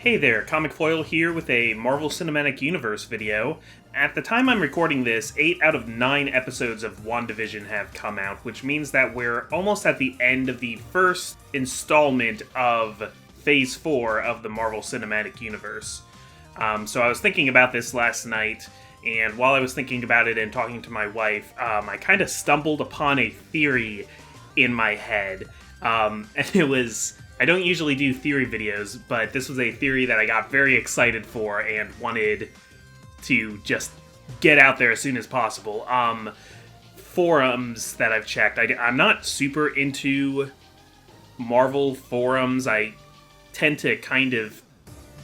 Hey there, Comic Foil here with a Marvel Cinematic Universe video. At the time I'm recording this, 8 out of 9 episodes of WandaVision have come out, which means that we're almost at the end of the first installment of Phase 4 of the Marvel Cinematic Universe. So I was thinking about this last night, and while I was thinking about it and talking to my wife, I kind of stumbled upon a theory in my head. And it was... I don't usually do theory videos, but this was a theory that I got very excited for and wanted to just get out there as soon as possible. Forums that I've checked. I'm not super into Marvel forums. I tend to kind of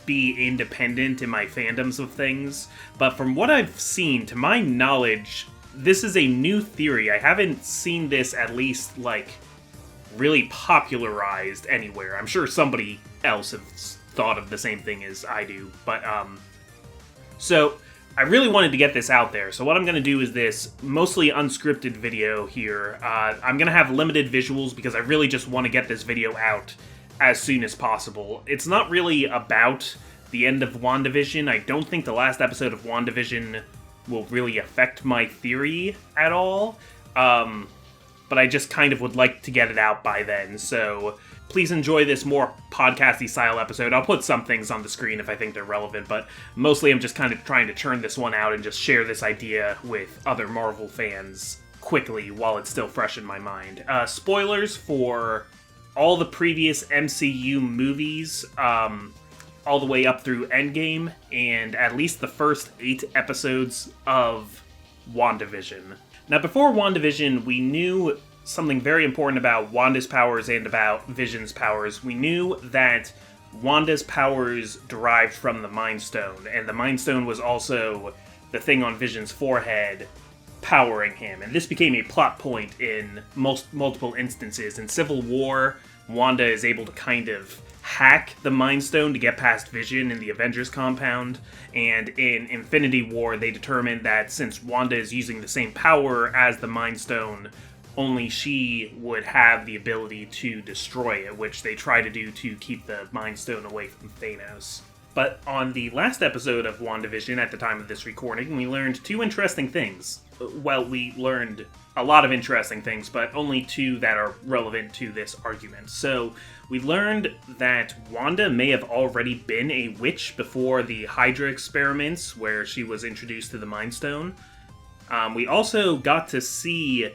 be independent in my fandoms of things. But from what I've seen, to my knowledge, this is a new theory. I haven't seen this at least, really popularized anywhere. I'm sure somebody else has thought of the same thing as I do, but so I really wanted to get this out there. So what I'm going to do is this mostly unscripted video here. I'm going to have limited visuals because I really just want to get this video out as soon as possible. It's not really about the end of WandaVision. I don't think the last episode of WandaVision will really affect my theory at all. But I just kind of would like to get it out by then, so please enjoy this more podcasty style episode. I'll put some things on the screen if I think they're relevant, but mostly I'm just kind of trying to churn this one out and just share this idea with other Marvel fans quickly while it's still fresh in my mind. Spoilers for all the previous MCU movies, all the way up through Endgame, and at least the first 8 episodes of WandaVision. Now, before WandaVision, we knew something very important about Wanda's powers and about Vision's powers. We knew that Wanda's powers derived from the Mind Stone, and the Mind Stone was also the thing on Vision's forehead powering him. And this became a plot point in multiple instances. In Civil War, Wanda is able to kind of hack the Mind Stone to get past Vision in the Avengers compound, and in Infinity War they determined that since Wanda is using the same power as the Mind Stone, only she would have the ability to destroy it, which they try to do to keep the Mind Stone away from Thanos. But on the last episode of WandaVision, at the time of this recording, we learned 2 interesting things. Well, we learned a lot of interesting things, but only 2 that are relevant to this argument. So, we learned that Wanda may have already been a witch before the Hydra experiments, where she was introduced to the Mind Stone. We also got to see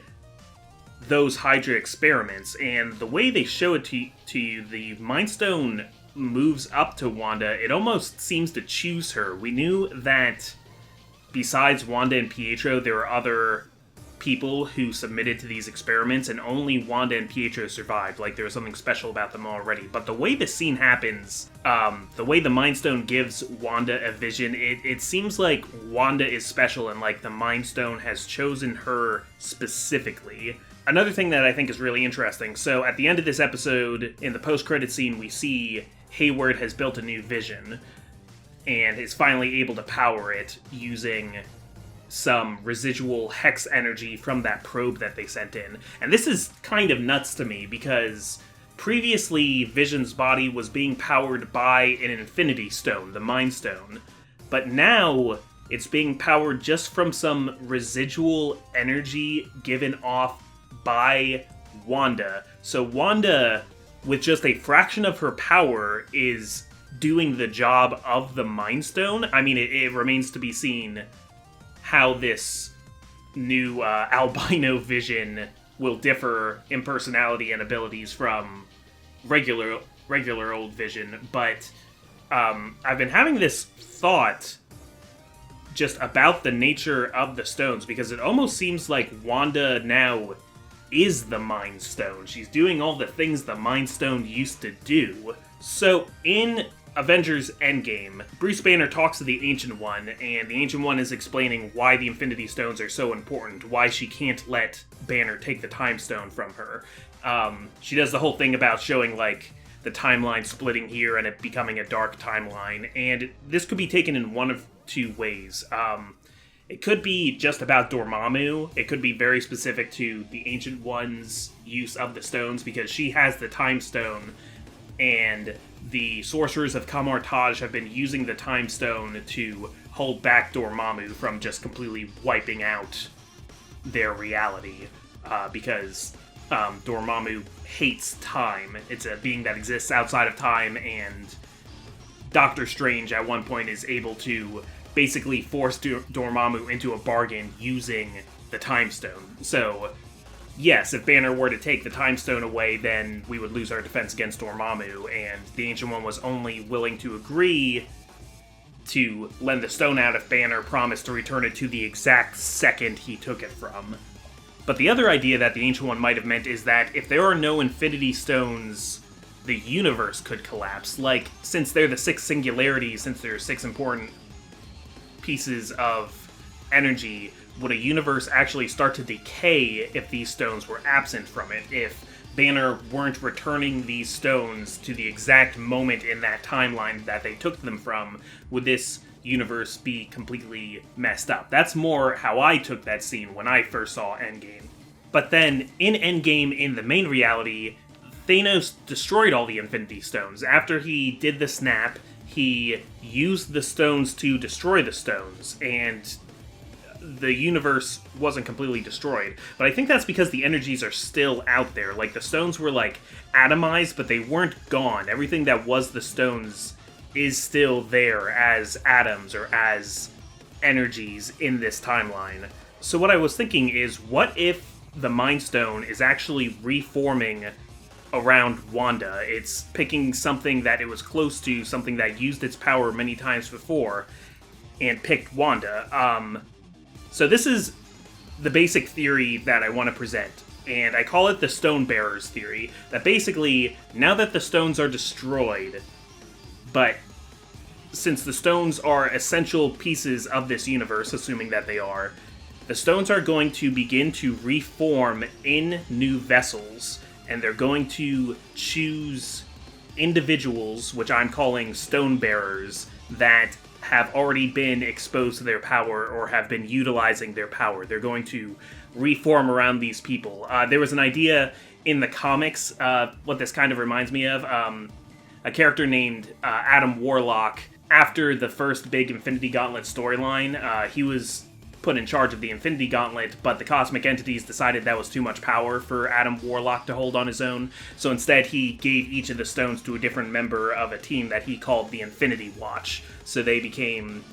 those Hydra experiments, and the way they show it to you, the Mind Stone moves up to Wanda. It almost seems to choose her. We knew that besides Wanda and Pietro, there were other people who submitted to these experiments, and only Wanda and Pietro survived. Like, there was something special about them already. But the way this scene happens, the way the Mind Stone gives Wanda a vision, it seems like Wanda is special, and like the Mind Stone has chosen her specifically. Another thing that I think is really interesting, so at the end of this episode, in the post-credit scene, we see Hayward has built a new vision, and is finally able to power it using some residual hex energy from that probe that they sent in. And this is kind of nuts to me, because previously Vision's body was being powered by an Infinity Stone, the Mind Stone, but now it's being powered just from some residual energy given off by Wanda. So Wanda, with just a fraction of her power, is doing the job of the Mind Stone. I mean, it remains to be seen how this new albino Vision will differ in personality and abilities from regular old Vision, but I've been having this thought just about the nature of the stones, because it almost seems like Wanda now is the Mind Stone. She's doing all the things the Mind Stone used to do. So in Avengers Endgame, Bruce Banner talks to the Ancient One, and the Ancient One is explaining why the Infinity Stones are so important, why she can't let Banner take the Time Stone from her. She does the whole thing about showing, the timeline splitting here and it becoming a dark timeline, and this could be taken in one of 2 ways. It could be just about Dormammu. It could be very specific to the Ancient One's use of the stones, because she has the Time Stone, and the Sorcerers of Kamar-Taj have been using the Time Stone to hold back Dormammu from just completely wiping out their reality, because Dormammu hates time. It's a being that exists outside of time, and Doctor Strange at one point is able to basically force Dormammu into a bargain using the Time Stone. So, yes, if Banner were to take the Time Stone away, then we would lose our defense against Dormammu, and the Ancient One was only willing to agree to lend the stone out if Banner promised to return it to the exact second he took it from. But the other idea that the Ancient One might have meant is that if there are no Infinity Stones, the universe could collapse. Like, since they're the 6 singularities, since there are 6 important pieces of energy, would a universe actually start to decay if these stones were absent from it? If Banner weren't returning these stones to the exact moment in that timeline that they took them from, would this universe be completely messed up? That's more how I took that scene when I first saw Endgame. But then, in Endgame, in the main reality, Thanos destroyed all the Infinity Stones. After he did the snap, he used the stones to destroy the stones, and the universe wasn't completely destroyed. But I think that's because the energies are still out there. Like, the stones were, like, atomized, but they weren't gone. Everything that was the stones is still there as atoms or as energies in this timeline. So what I was thinking is, what if the Mind Stone is actually reforming around Wanda? It's picking something that it was close to, something that used its power many times before, and picked Wanda. So this is the basic theory that I want to present, and I call it the Stone Bearers theory, that basically, now that the stones are destroyed, but since the stones are essential pieces of this universe, assuming that they are, the stones are going to begin to reform in new vessels, and they're going to choose individuals, which I'm calling Stone Bearers, that have already been exposed to their power or have been utilizing their power. They're going to reform around these people. There was an idea in the comics, what this kind of reminds me of, a character named Adam Warlock. After the first big Infinity Gauntlet storyline, he was put in charge of the Infinity Gauntlet, but the cosmic entities decided that was too much power for Adam Warlock to hold on his own, so instead he gave each of the stones to a different member of a team that he called the Infinity Watch. So they became,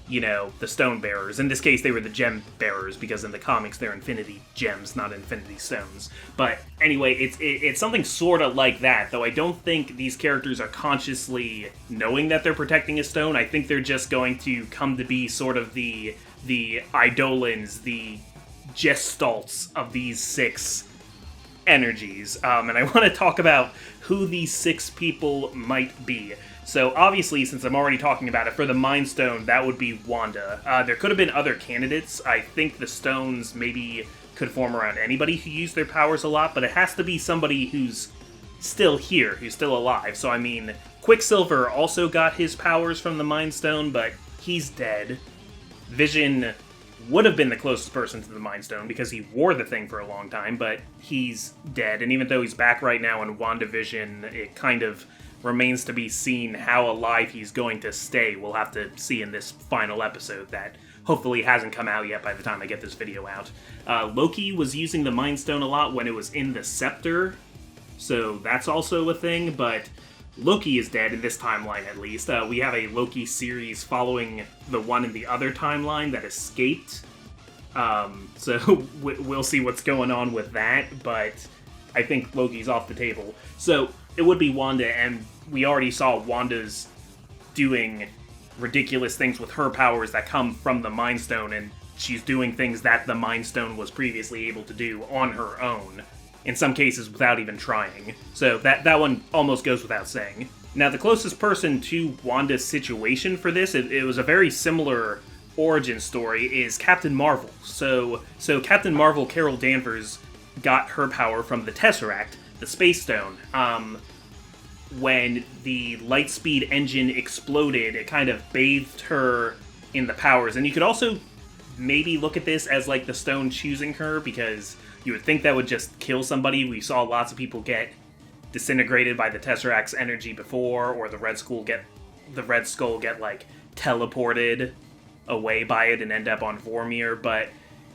the Stone Bearers. In this case, they were the Gem Bearers, because in the comics they're Infinity Gems, not Infinity Stones. But anyway, it's something sort of like that, though I don't think these characters are consciously knowing that they're protecting a stone. I think they're just going to come to be sort of the Eidolons, the gestalts of these 6 energies. And I want to talk about who these 6 people might be. So obviously, since I'm already talking about it, for the Mind Stone, that would be Wanda. There could have been other candidates. I think the stones maybe could form around anybody who used their powers a lot, but it has to be somebody who's still here, who's still alive. So I mean, Quicksilver also got his powers from the Mind Stone, but he's dead. Vision would have been the closest person to the Mind Stone because he wore the thing for a long time, but he's dead. And even though he's back right now in WandaVision, it kind of remains to be seen how alive he's going to stay. We'll have to see in this final episode that hopefully hasn't come out yet by the time I get this video out. Loki was using the Mind Stone a lot when it was in the Scepter, so that's also a thing, but Loki is dead in this timeline, at least. We have a Loki series following the one in the other timeline that escaped. So we'll see what's going on with that, but I think Loki's off the table. So it would be Wanda, and we already saw Wanda's doing ridiculous things with her powers that come from the Mind Stone, and she's doing things that the Mind Stone was previously able to do on her own. In some cases without even trying. So that one almost goes without saying. Now, the closest person to Wanda's situation for this, it was a very similar origin story, is Captain Marvel. So Captain Marvel, Carol Danvers, got her power from the Tesseract, the Space Stone. When the Lightspeed engine exploded, it kind of bathed her in the powers. And you could also maybe look at this as like the stone choosing her, because you would think that would just kill somebody. We saw lots of people get disintegrated by the Tesseract's energy before, or the Red Skull get like teleported away by it and end up on Vormir. But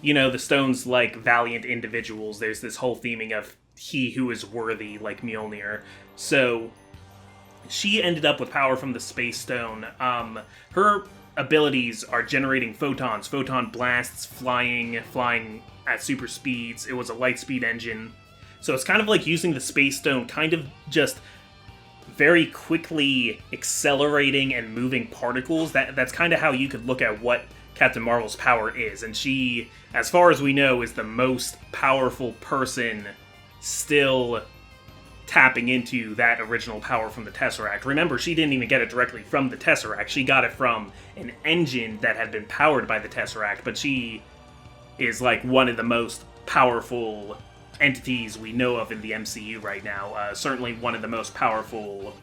the stones, like valiant individuals, there's this whole theming of he who is worthy, like Mjolnir. So she ended up with power from the Space Stone. Her abilities are generating photons, photon blasts, flying at super speeds. It was a light speed engine. So it's kind of like using the Space Stone, kind of just very quickly accelerating and moving particles. That's kind of how you could look at what Captain Marvel's power is. And she, as far as we know, is the most powerful person still tapping into that original power from the Tesseract. Remember, she didn't even get it directly from the Tesseract. She got it from an engine that had been powered by the Tesseract, but she is like one of the most powerful entities we know of in the MCU right now. Certainly one of the most powerful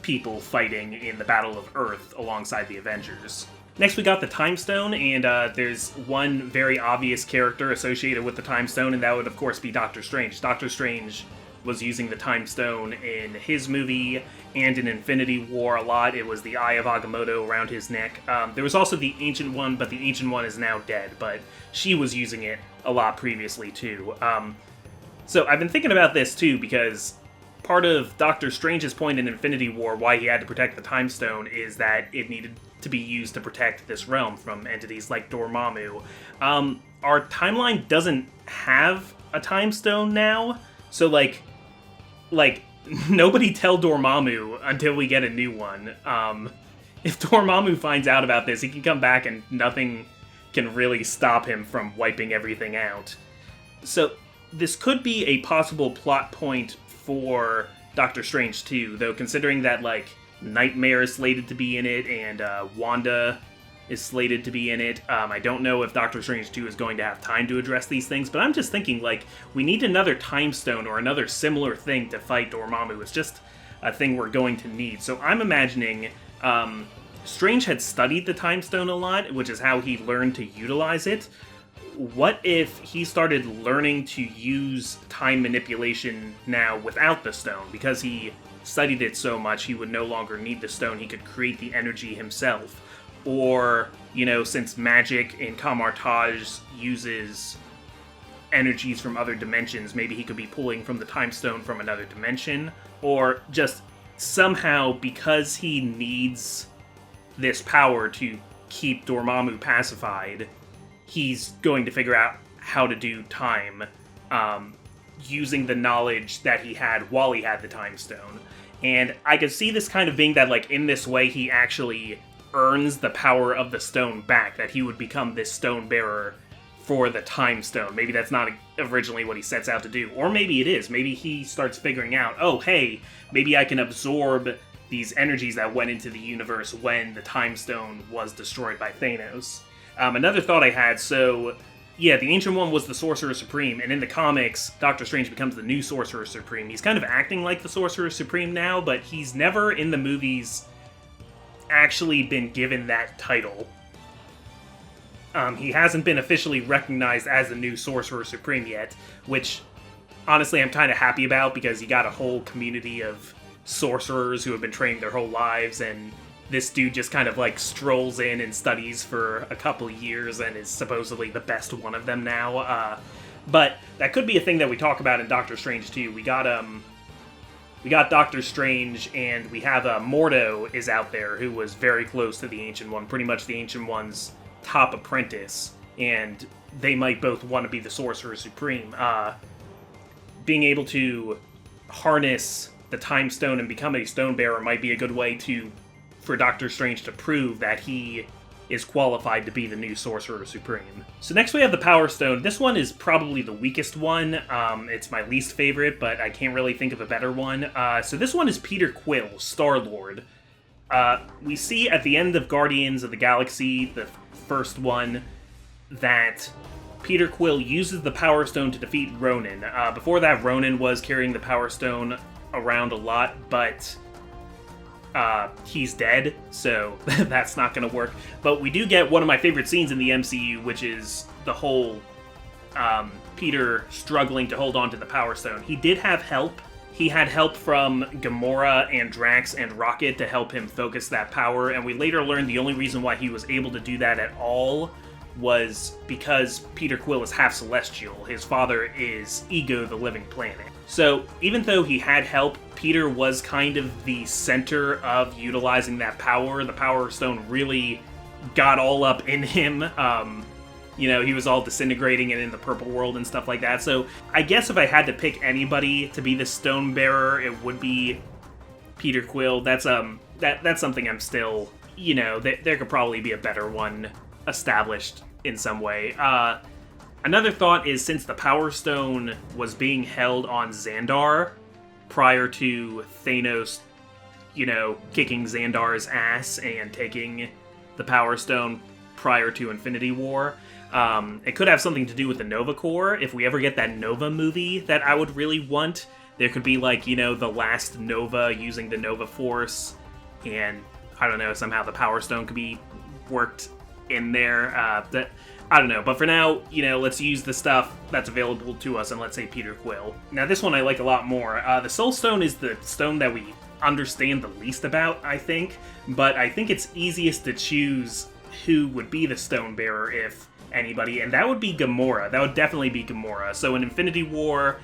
people fighting in the Battle of Earth alongside the Avengers. Next we got the Time Stone, and there's one very obvious character associated with the Time Stone, and that would of course be Doctor Strange. Doctor Strange was using the Time Stone in his movie and in Infinity War a lot. It was the Eye of Agamotto around his neck. There was also the Ancient One, but the Ancient One is now dead, but she was using it a lot previously too. So I've been thinking about this too, because part of Doctor Strange's point in Infinity War, why he had to protect the Time Stone, is that it needed to be used to protect this realm from entities like Dormammu. Our timeline doesn't have a Time Stone now, so like nobody tell Dormammu until we get a new one. If Dormammu finds out about this, he can come back and nothing can really stop him from wiping everything out. So this could be a possible plot point for Doctor Strange 2, though considering that like Nightmare is slated to be in it and Wanda is slated to be in it. I don't know if Doctor Strange 2 is going to have time to address these things, but I'm just thinking, like, we need another Time Stone or another similar thing to fight Dormammu. It's just a thing we're going to need. So I'm imagining Strange had studied the Time Stone a lot, which is how he learned to utilize it. What if he started learning to use time manipulation now without the stone? Because he studied it so much, he would no longer need the stone. He could create the energy himself. Or, since magic in Kamar-Taj uses energies from other dimensions, maybe he could be pulling from the Time Stone from another dimension. Or just somehow, because he needs this power to keep Dormammu pacified, he's going to figure out how to do time using the knowledge that he had while he had the Time Stone. And I could see this kind of being that, like, in this way, he actually earns the power of the stone back, that he would become this stone bearer for the Time Stone. Maybe that's not originally what he sets out to do. Or maybe it is. Maybe he starts figuring out, oh, hey, maybe I can absorb these energies that went into the universe when the Time Stone was destroyed by Thanos. Another thought I had, so yeah, the Ancient One was the Sorcerer Supreme, and in the comics, Doctor Strange becomes the new Sorcerer Supreme. He's kind of acting like the Sorcerer Supreme now, but he's never in the movies actually been given that title. He hasn't been officially recognized as the new Sorcerer Supreme yet, which honestly I'm kind of happy about, because you got a whole community of sorcerers who have been trained their whole lives, and this dude just kind of like strolls in and studies for a couple years and is supposedly the best one of them now. But that could be a thing that we talk about in Doctor Strange too. We got Doctor Strange, and we have Mordo is out there, who was very close to the Ancient One, pretty much the Ancient One's top apprentice, and they might both want to be the Sorcerer Supreme. Being able to harness the Time Stone and become a Stone Bearer might be a good way for Doctor Strange to prove that he is qualified to be the new Sorcerer Supreme. So next we have the Power Stone. This one is probably the weakest one. It's my least favorite, but I can't really think of a better one. So this one is Peter Quill, Star-Lord. We see at the end of Guardians of the Galaxy, the first one, that Peter Quill uses the Power Stone to defeat Ronan. Before that, Ronan was carrying the Power Stone around a lot, but he's dead, so that's not going to work. But we do get one of my favorite scenes in the MCU, which is the whole Peter struggling to hold on to the Power Stone. He did have help. he had help from Gamora and Drax and Rocket to help him focus that power, and we later learned the only reason why he was able to do that at all was because Peter Quill is half celestial. His father is Ego, the living planet. So even though he had help, Peter was kind of the center of utilizing that power. The Power Stone really got all up in him. He was all disintegrating and in the purple world and stuff like that. So I guess if I had to pick anybody to be the Stone Bearer, it would be Peter Quill. That's something I'm still, there could probably be a better one established in some way. Another thought is, since the Power Stone was being held on Xandar prior to Thanos, kicking Xandar's ass and taking the Power Stone prior to Infinity War, it could have something to do with the Nova Corps. If we ever get that Nova movie that I would really want, there could be, the last Nova using the Nova Force, and, I don't know, somehow the Power Stone could be worked in there. I don't know, but for now, let's use the stuff that's available to us, and let's say Peter Quill. Now, this one I like a lot more. The Soul Stone is the stone that we understand the least about, I think, but I think it's easiest to choose who would be the Stone Bearer, if anybody, and that would be Gamora. That would definitely be Gamora. So in Infinity War,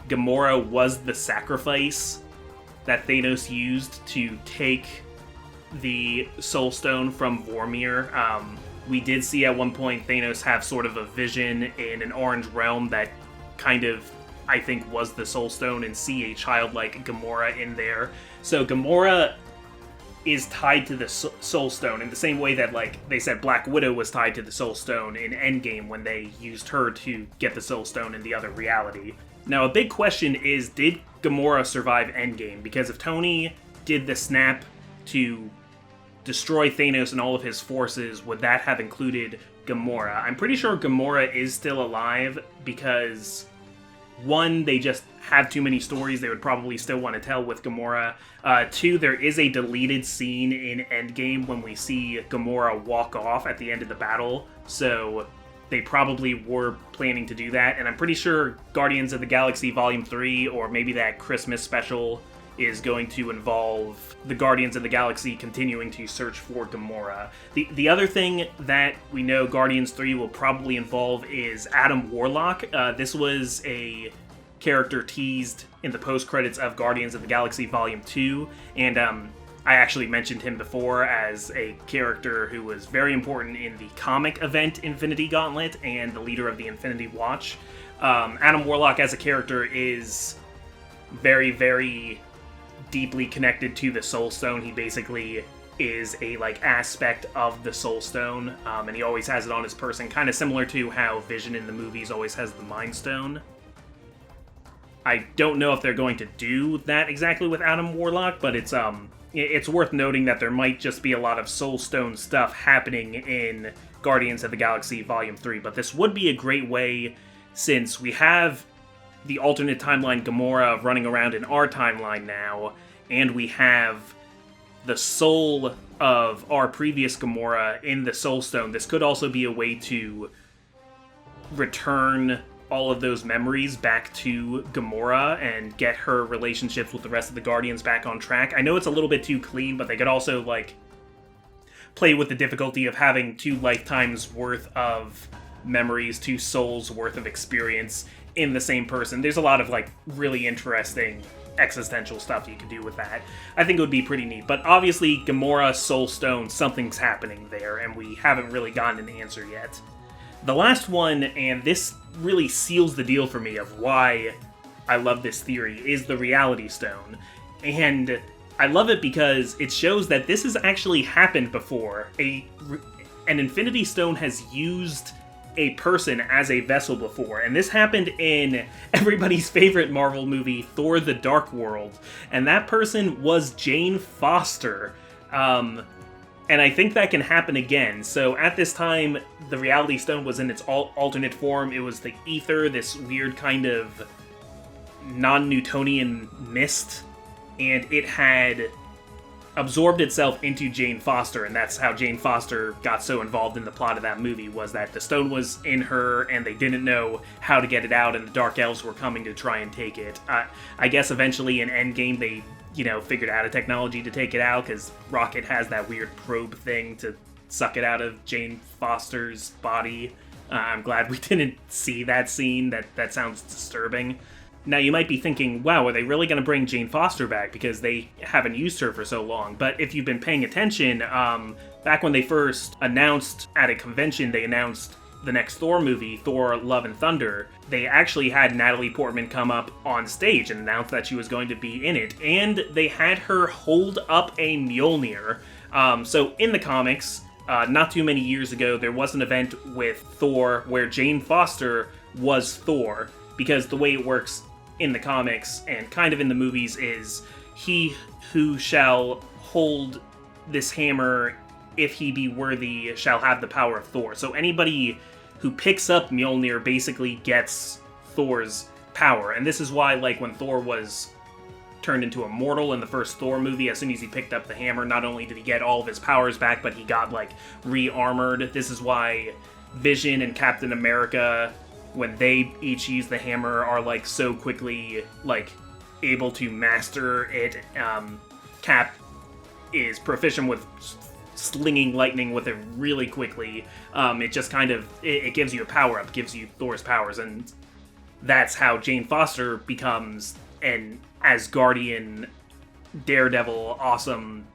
Gamora was the sacrifice that Thanos used to take the Soul Stone from Vormir. We did see at one point Thanos have sort of a vision in an orange realm that kind of, I think, was the Soul Stone, and see a childlike Gamora in there. So Gamora is tied to the Soul Stone in the same way that, they said Black Widow was tied to the Soul Stone in Endgame when they used her to get the Soul Stone in the other reality. Now, a big question is, did Gamora survive Endgame? Because if Tony did the snap to destroy Thanos and all of his forces, would that have included Gamora? I'm pretty sure Gamora is still alive because, one, they just have too many stories they would probably still want to tell with Gamora. Two, there is a deleted scene in Endgame when we see Gamora walk off at the end of the battle, so they probably were planning to do that, and I'm pretty sure Guardians of the Galaxy Volume 3, or maybe that Christmas special, is going to involve the Guardians of the Galaxy continuing to search for Gamora. The other thing that we know Guardians 3 will probably involve is Adam Warlock. This was a character teased in the post-credits of Guardians of the Galaxy Volume 2, and I actually mentioned him before as a character who was very important in the comic event Infinity Gauntlet and the leader of the Infinity Watch. Adam Warlock as a character is very, very deeply connected to the Soul Stone. He basically is a aspect of the Soul Stone, and he always has it on his person, kind of similar to how Vision in the movies always has the Mind Stone. I don't know if they're going to do that exactly with Adam Warlock, but it's worth noting that there might just be a lot of Soul Stone stuff happening in Guardians of the Galaxy Volume 3, but this would be a great way, since we have the alternate timeline Gamora running around in our timeline now, and we have the soul of our previous Gamora in the Soul Stone. This could also be a way to return all of those memories back to Gamora and get her relationships with the rest of the Guardians back on track. I know it's a little bit too clean, but they could also, play with the difficulty of having 2 lifetimes worth of memories, 2 souls worth of experience in the same person. There's a lot of, really interesting existential stuff you can do with that. I think it would be pretty neat. But obviously, Gamora, Soul Stone, something's happening there, and we haven't really gotten an answer yet. The last one, and this really seals the deal for me of why I love this theory, is the Reality Stone. And I love it because it shows that this has actually happened before. An Infinity Stone has used a person as a vessel before, and this happened in everybody's favorite Marvel movie, Thor: The Dark World, and that person was Jane Foster. And I think that can happen again. So at this time, the Reality Stone was in its alternate form. It was the ether, this weird kind of non-Newtonian mist, and it had absorbed itself into Jane Foster, and that's how Jane Foster got so involved in the plot of that movie, was that the stone was in her and they didn't know how to get it out, and the Dark Elves were coming to try and take it. I guess eventually in Endgame they, figured out a technology to take it out, because Rocket has that weird probe thing to suck it out of Jane Foster's body. I'm glad we didn't see that scene. That sounds disturbing. Now, you might be thinking, wow, are they really going to bring Jane Foster back? Because they haven't used her for so long. But if you've been paying attention, back when they first announced at a convention, they announced the next Thor movie, Thor Love and Thunder, they actually had Natalie Portman come up on stage and announce that she was going to be in it. And they had her hold up a Mjolnir. So in the comics, not too many years ago, there was an event with Thor where Jane Foster was Thor. Because the way it works in the comics and kind of in the movies is he who shall hold this hammer, if he be worthy, shall have the power of Thor. So anybody who picks up Mjolnir basically gets Thor's power. And this is why, like, when Thor was turned into a mortal in the first Thor movie, as soon as he picked up the hammer, not only did he get all of his powers back, but he got, like, re-armored. This is why Vision and Captain America, when they each use the hammer, are, like, so quickly, like, able to master it. Cap is proficient with slinging lightning with it really quickly. It just kind of, it gives you a power-up, gives you Thor's powers, and that's how Jane Foster becomes an Asgardian, daredevil, awesome,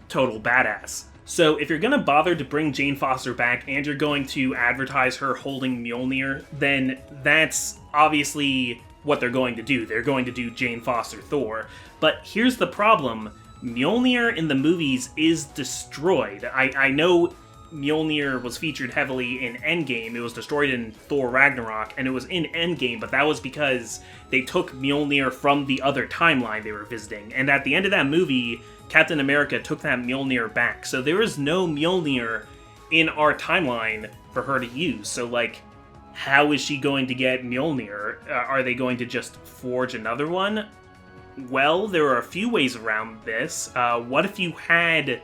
total badass. So if you're going to bother to bring Jane Foster back and you're going to advertise her holding Mjolnir, then that's obviously what they're going to do. They're going to do Jane Foster Thor. But here's the problem. Mjolnir in the movies is destroyed. I know Mjolnir was featured heavily in Endgame. It was destroyed in Thor Ragnarok, and it was in Endgame, but that was because they took Mjolnir from the other timeline they were visiting. And at the end of that movie, Captain America took that Mjolnir back. So there is no Mjolnir in our timeline for her to use. So, like, how is she going to get Mjolnir? Are they going to just forge another one? Well, there are a few ways around this. What if you had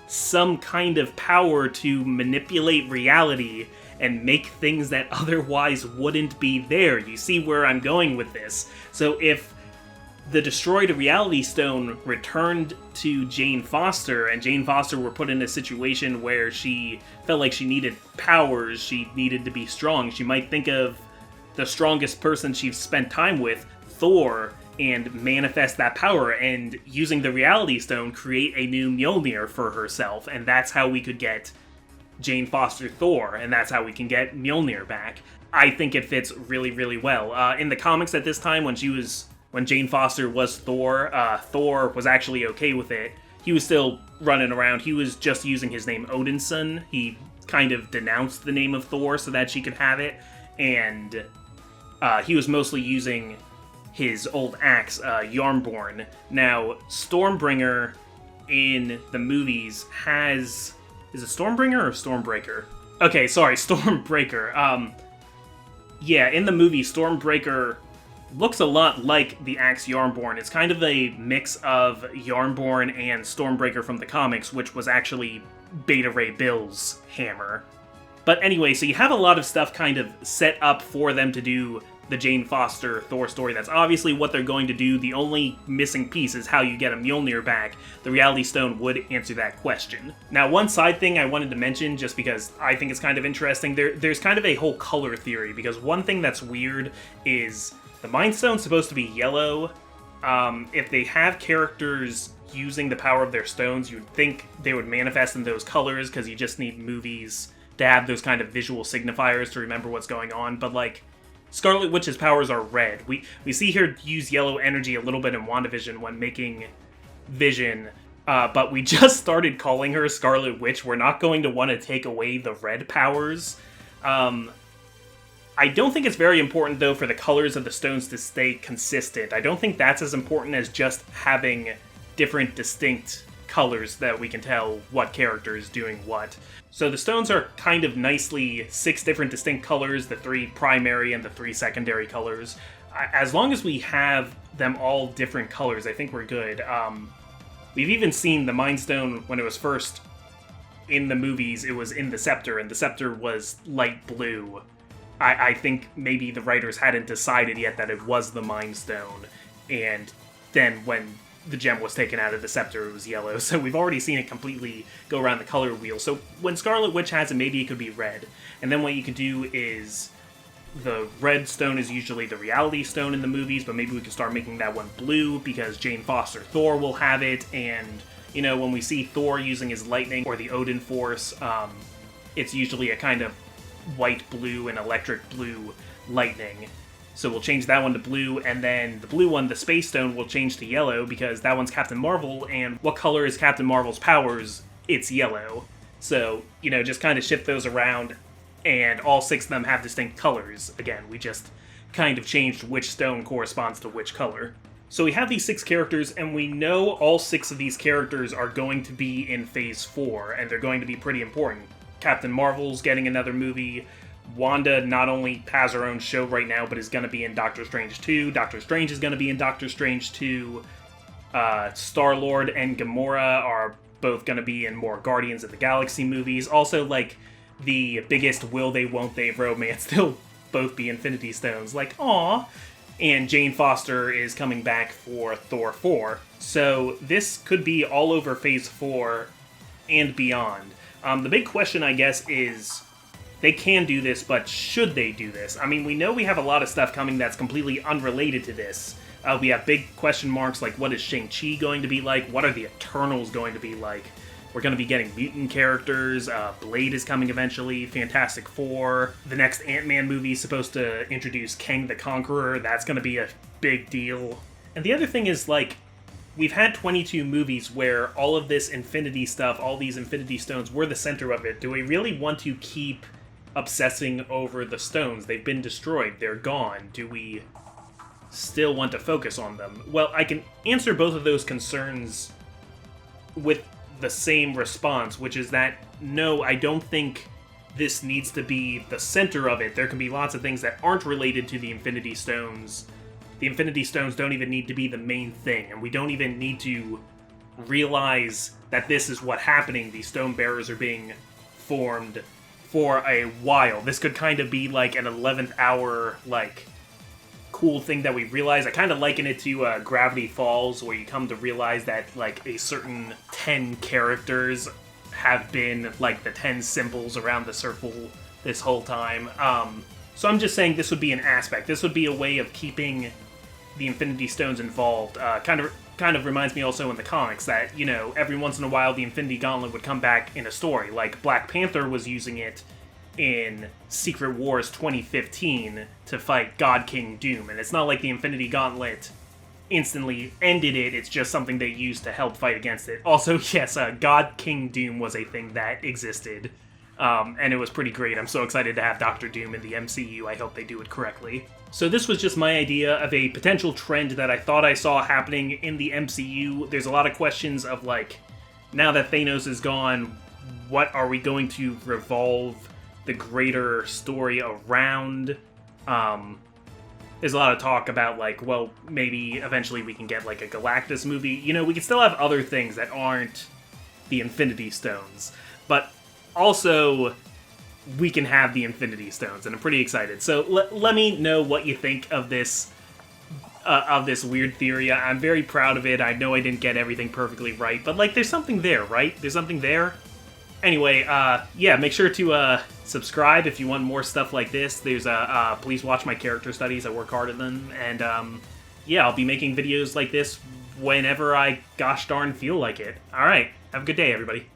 some kind of power to manipulate reality and make things that otherwise wouldn't be there? You see where I'm going with this. So if the destroyed Reality Stone returned to Jane Foster, and Jane Foster were put in a situation where she felt like she needed powers, she needed to be strong, she might think of the strongest person she's spent time with, Thor, and manifest that power, and using the Reality Stone, create a new Mjolnir for herself, and that's how we could get Jane Foster Thor, and that's how we can get Mjolnir back. I think it fits really, really well. In the comics at this time, when Jane Foster was Thor, Thor was actually okay with it. He was still running around. He was just using his name Odinson. He kind of denounced the name of Thor so that she could have it, and he was mostly using his old axe, Yarnborn. Now, Stormbringer in the movies has... Is it Stormbringer or Stormbreaker? Okay, sorry, Stormbreaker. Yeah, in the movie, Stormbreaker looks a lot like the axe Yarnborn. It's kind of a mix of Yarnborn and Stormbreaker from the comics, which was actually Beta Ray Bill's hammer. But anyway, so you have a lot of stuff kind of set up for them to do the Jane Foster Thor story. That's obviously what they're going to do. The only missing piece is how you get a Mjolnir back. The Reality Stone would answer that question. Now, one side thing I wanted to mention, just because I think it's kind of interesting, there's kind of a whole color theory, because one thing that's weird is the Mind Stone's supposed to be yellow. If they have characters using the power of their stones, you'd think they would manifest in those colors, because you just need movies to have those kind of visual signifiers to remember what's going on. But, like, Scarlet Witch's powers are red. We see her use yellow energy a little bit in WandaVision when making Vision, but we just started calling her Scarlet Witch. We're not going to want to take away the red powers. I don't think it's very important, though, for the colors of the stones to stay consistent. I don't think that's as important as just having different distinct colors that we can tell what character is doing what. So the stones are kind of nicely 6 different distinct colors, the 3 primary and the 3 secondary colors. As long as we have them all different colors, I think we're good. We've even seen the Mind Stone when it was first in the movies, it was in the Scepter, and the Scepter was light blue. I think maybe the writers hadn't decided yet that it was the Mind Stone, and then when the gem was taken out of the Scepter, it was yellow. So we've already seen it completely go around the color wheel. So when Scarlet Witch has it, maybe it could be red. And then what you could do is, the red stone is usually the Reality Stone in the movies, but maybe we could start making that one blue, because Jane Foster Thor will have it, and, you know, when we see Thor using his lightning, or the Odin Force, it's usually a kind of white blue and electric blue lightning. So we'll change that one to blue, and then the blue one, the Space Stone, will change to yellow, because that one's Captain Marvel, and what color is Captain Marvel's powers? It's yellow. So, you know, just kind of shift those around, and all 6 of them have distinct colors. Again, we just kind of changed which stone corresponds to which color. So we have these 6 characters, and we know all 6 of these characters are going to be in Phase 4, and they're going to be pretty important. Captain Marvel's getting another movie. Wanda not only has her own show right now, but is going to be in Doctor Strange 2. Doctor Strange is going to be in Doctor Strange 2. Star-Lord and Gamora are both going to be in more Guardians of the Galaxy movies. Also, like, the biggest will they, won't they romance, they'll both be Infinity Stones. Like, aw. And Jane Foster is coming back for Thor 4. So this could be all over Phase 4 and beyond. The big question, I guess, is they can do this, but should they do this? I mean, we know we have a lot of stuff coming that's completely unrelated to this. We have big question marks like, what is Shang-Chi going to be like? What are the Eternals going to be like? We're going to be getting mutant characters. Blade is coming eventually. Fantastic Four. The next Ant-Man movie is supposed to introduce Kang the Conqueror. That's going to be a big deal. And the other thing is, like, we've had 22 movies where all of this Infinity stuff, all these Infinity Stones, were the center of it. Do we really want to keep obsessing over the stones? They've been destroyed. They're gone. Do we still want to focus on them? Well, I can answer both of those concerns with the same response, which is that, no, I don't think this needs to be the center of it. There can be lots of things that aren't related to the Infinity Stones. The Infinity Stones don't even need to be the main thing, and we don't even need to realize that this is what's happening. These Stone Bearers are being formed for a while. This could kind of be like an 11th hour, like, cool thing that we realize. I kind of liken it to Gravity Falls, where you come to realize that, like, a certain 10 characters have been, like, the 10 symbols around the circle this whole time. So I'm just saying this would be an aspect. This would be a way of keeping the Infinity Stones involved. Kind of reminds me also in the comics that, you know, every once in a while the Infinity Gauntlet would come back in a story. Like, Black Panther was using it in Secret Wars 2015 to fight God King Doom, and it's not like the Infinity Gauntlet instantly ended it, it's just something they used to help fight against it. Also, yes, God King Doom was a thing that existed, and it was pretty great. I'm so excited to have Doctor Doom in the MCU. I hope they do it correctly. So this was just my idea of a potential trend that I thought I saw happening in the MCU. There's a lot of questions of, like, now that Thanos is gone, what are we going to revolve the greater story around? There's a lot of talk about, like, well, maybe eventually we can get, like, a Galactus movie. You know, we can still have other things that aren't the Infinity Stones, but also we can have the Infinity Stones, and I'm pretty excited. So let me know what you think of this weird theory. I'm very proud of it. I know I didn't get everything perfectly right, but, like, there's something there, right? There's something there. Anyway, yeah, make sure to subscribe if you want more stuff like this. There's please watch my character studies. I work hard at them, and yeah, I'll be making videos like this whenever I gosh darn feel like it. All right, have a good day, everybody.